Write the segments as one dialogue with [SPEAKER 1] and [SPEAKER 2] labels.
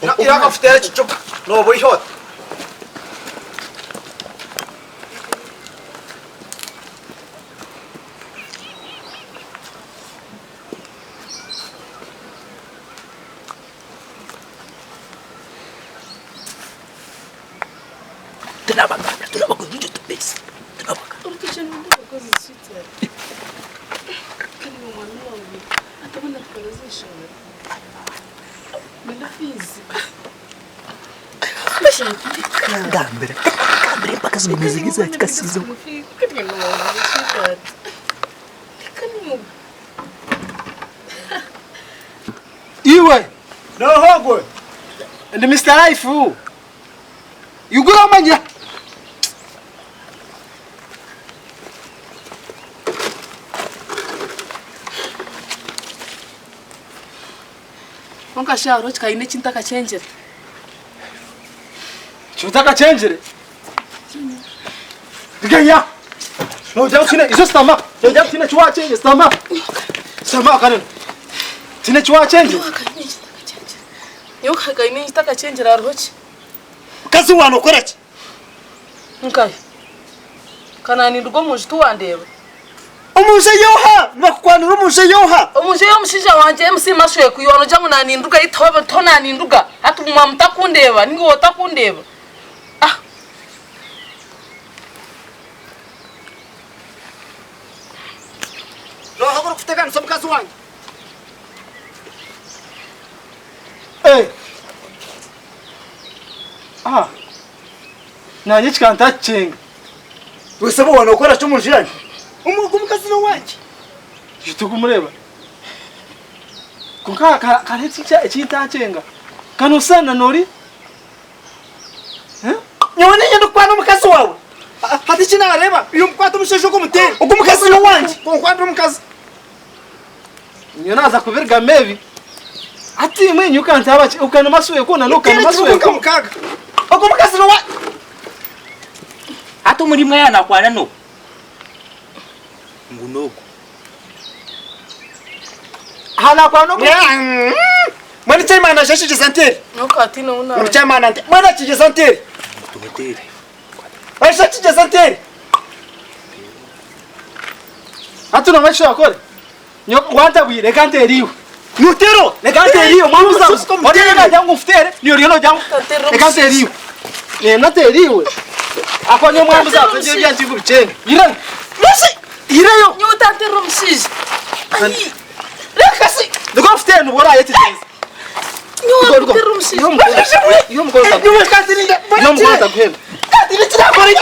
[SPEAKER 1] Iraka ufite chichuka. No boy hot. Tenabaka kujuju tubesi. Tenabaka.
[SPEAKER 2] Urukishana ndakoze sita. Kani mwana wangu. Atabona tukazishana. Melafizi.
[SPEAKER 1] Ngambere mpaka zimezigiza kasizo.
[SPEAKER 2] Kani mwana sita. Kani
[SPEAKER 1] Iwe no hogo. And Mr. Life you go manya.
[SPEAKER 2] Onka sharo chikaine chintaka chenjere.
[SPEAKER 1] Chutaka chenjere. Digaya. No jao tine iso stama. Jao tine chwa chenje stama. Stama kanen. Tine chwa chenje.
[SPEAKER 2] Yoka kaine chintaka chenjere arhochi.
[SPEAKER 1] Kazi wano korachi.
[SPEAKER 2] Nkai. Kana ni ndugo mujitu wandeba.
[SPEAKER 1] Umushe yoha, bakwanura umushe yoha.
[SPEAKER 2] Umushe yo mushisha wanje MC maswe kuyono jangu nani nduga itobe tona ni nduga. Hatu mwamta kundeba, ningo otakundeba. Ah.
[SPEAKER 1] No hakuru kuteka nsomkazi wanje. Eh. Ah. Nanye chikanta chenga. Wesebo wanokora cyo munjiranye. Umugumukazi no wanje. Yitukumureba. Kunka kareti cyita chenga. Kano sana nori? Nyone nyendo kwana umukazi wawe. Hati kina areba uyu mkwata umushesho ko mutera. Ugumukazi no wanje. Konkwanda umukazi. Nyona za kuverga mevi. Ati mwenye ukanta abachi ukana masuye ko na lokana masuye ko mukaga. Ugumukazi no wanje.
[SPEAKER 3] Ato muri mwe yana kwana no.
[SPEAKER 1] Ngunogo. Hala kwano. Mwani chama na shashi santere.
[SPEAKER 2] Nokati no una.
[SPEAKER 1] Mwani chama na. Mwani chije santere.
[SPEAKER 3] Tumetere.
[SPEAKER 1] Aisha chije santere. Atuna masho yakore. Nyoko wanta bwire kanteriwe. Nutero, lekanteriwe mwamuza. Ori na jangu mfutere, ni ori no jangu. Lekanteriwe. Nateriwe. Akonye mwamuza, nje byanzi kubicenga. Ira. Musi. Irayo.
[SPEAKER 2] Nyota tero mshizi. Ai.
[SPEAKER 1] Lekasi. Ndiko mfutere nubora yetiteza.
[SPEAKER 2] Nyota tero mshizi.
[SPEAKER 1] Yo mukota. Yo mukata. Yo mukota kuhema. Katini tirakora.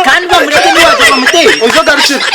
[SPEAKER 3] Kandi bamureke ni waje bamuteye.
[SPEAKER 1] Ojo garushira.